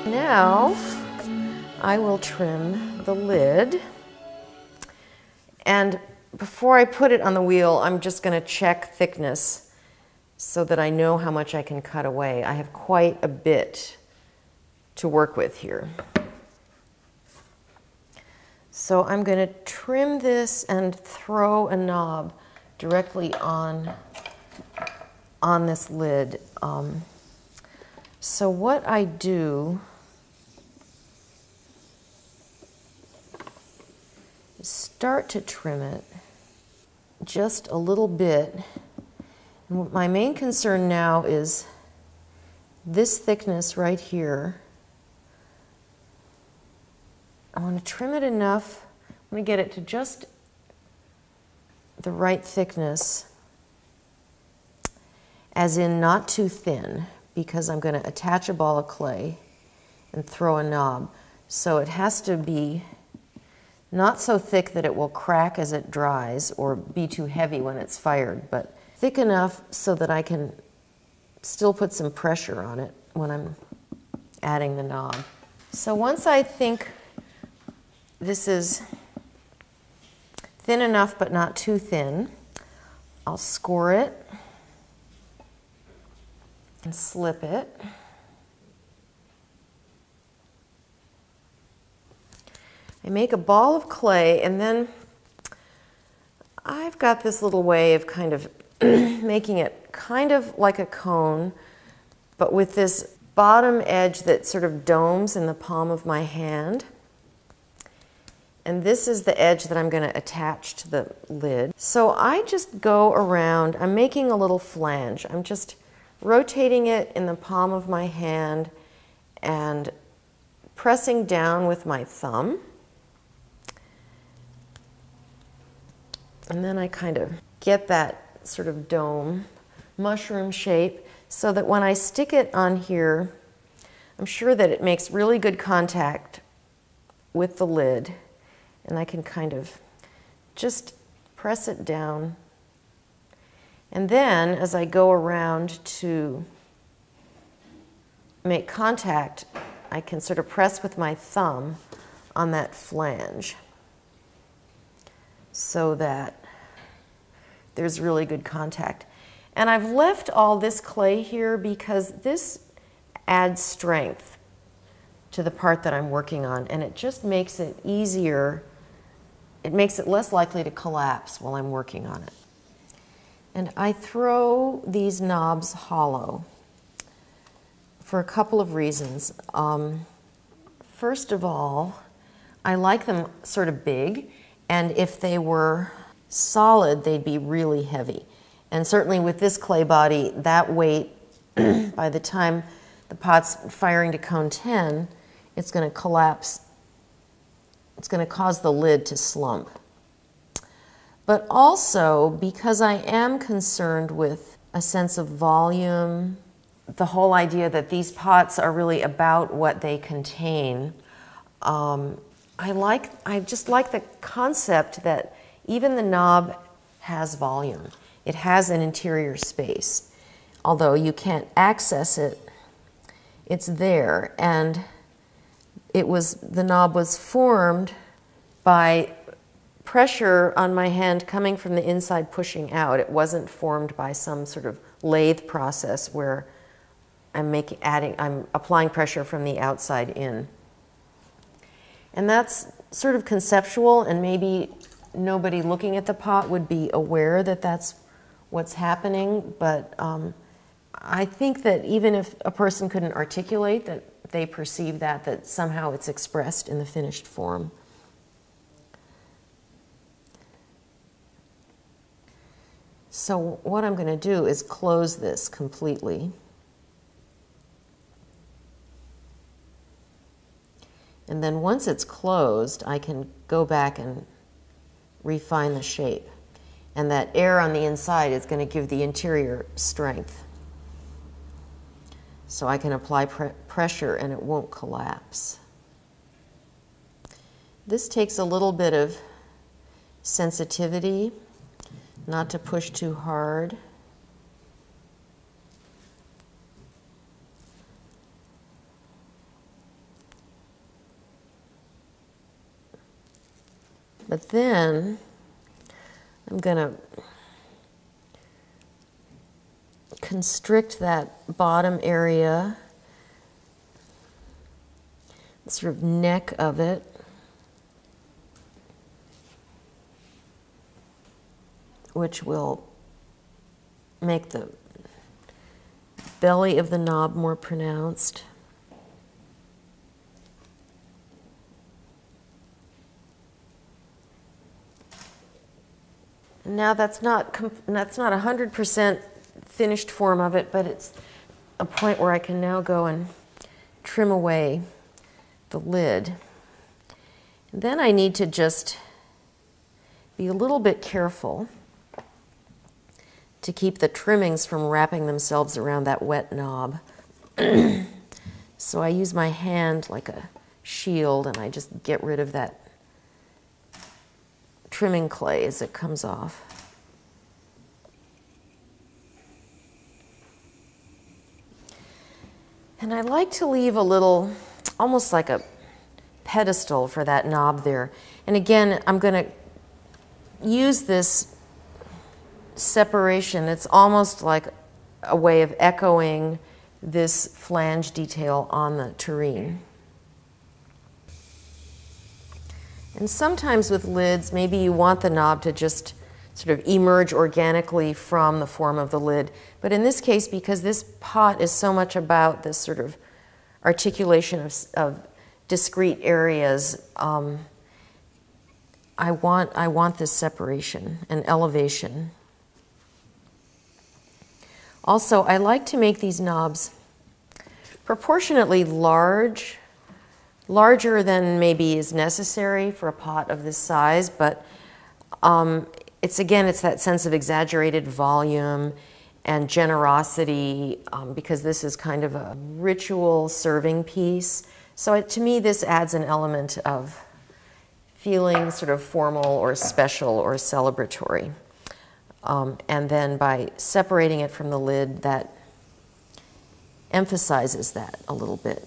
Now I will trim the lid, and before I put it on the wheel, I'm just going to check thickness so that I know how much I can cut away. I have quite a bit to work with here. So I'm going to trim this and throw a knob directly on this lid. So what I do is start to trim it just a little bit. And my main concern now is this thickness right here. I want to trim it enough. I'm going to get it to just the right thickness, as in not too thin, because I'm going to attach a ball of clay and throw a knob. So it has to be not so thick that it will crack as it dries or be too heavy when it's fired, but thick enough so that I can still put some pressure on it when I'm adding the knob. So once I think this is thin enough but not too thin, I'll score it and slip it. I make a ball of clay, and then I've got this little way of kind of making it kind of like a cone, but with this bottom edge that sort of domes in the palm of my hand. And this is the edge that I'm going to attach to the lid. So I just go around, I'm making a little flange. I'm just rotating it in the palm of my hand and pressing down with my thumb. And then I kind of get that sort of dome, mushroom shape, so that when I stick it on here, I'm sure that it makes really good contact with the lid. And I can kind of just press it down. And then as I go around to make contact, I can sort of press with my thumb on that flange so that there's really good contact. And I've left all this clay here because this adds strength to the part that I'm working on, and it just makes it easier. It makes it less likely to collapse while I'm working on it. And I throw these knobs hollow for a couple of reasons. First of all, I like them sort of big, and if they were solid, they'd be really heavy. And certainly with this clay body, that weight, by the time the pot's firing to cone 10, it's going to collapse. It's going to cause the lid to slump. But also, because I am concerned with a sense of volume, the whole idea that these pots are really about what they contain, I just like the concept that even the knob has volume. It has an interior space. Although you can't access it, it's there. And the knob was formed by pressure on my hand coming from the inside pushing out. It wasn't formed by some sort of lathe process where I'm applying pressure from the outside in. And that's sort of conceptual, and maybe nobody looking at the pot would be aware that that's what's happening, but I think that even if a person couldn't articulate that they perceive that somehow it's expressed in the finished form. So what I'm going to do is close this completely. And then once it's closed, I can go back and refine the shape. And that air on the inside is going to give the interior strength. So I can apply pressure and it won't collapse. This takes a little bit of sensitivity, not to push too hard. But then I'm going to constrict that bottom area, the sort of neck of it. Which will make the belly of the knob more pronounced. And now that's not 100% finished form of it, but it's a point where I can now go and trim away the lid. And then I need to just be a little bit careful to keep the trimmings from wrapping themselves around that wet knob. So I use my hand like a shield and I just get rid of that trimming clay as it comes off. And I like to leave a little, almost like a pedestal for that knob there. And again, I'm going to use this separation. It's almost like a way of echoing this flange detail on the tureen. And sometimes with lids, maybe you want the knob to just sort of emerge organically from the form of the lid. But in this case, because this pot is so much about this sort of articulation of discrete areas, I want this separation and elevation. Also, I like to make these knobs proportionately large, larger than maybe is necessary for a pot of this size, but it's that sense of exaggerated volume and generosity because this is kind of a ritual serving piece. So to me, this adds an element of feeling sort of formal or special or celebratory. And then by separating it from the lid, that emphasizes that a little bit.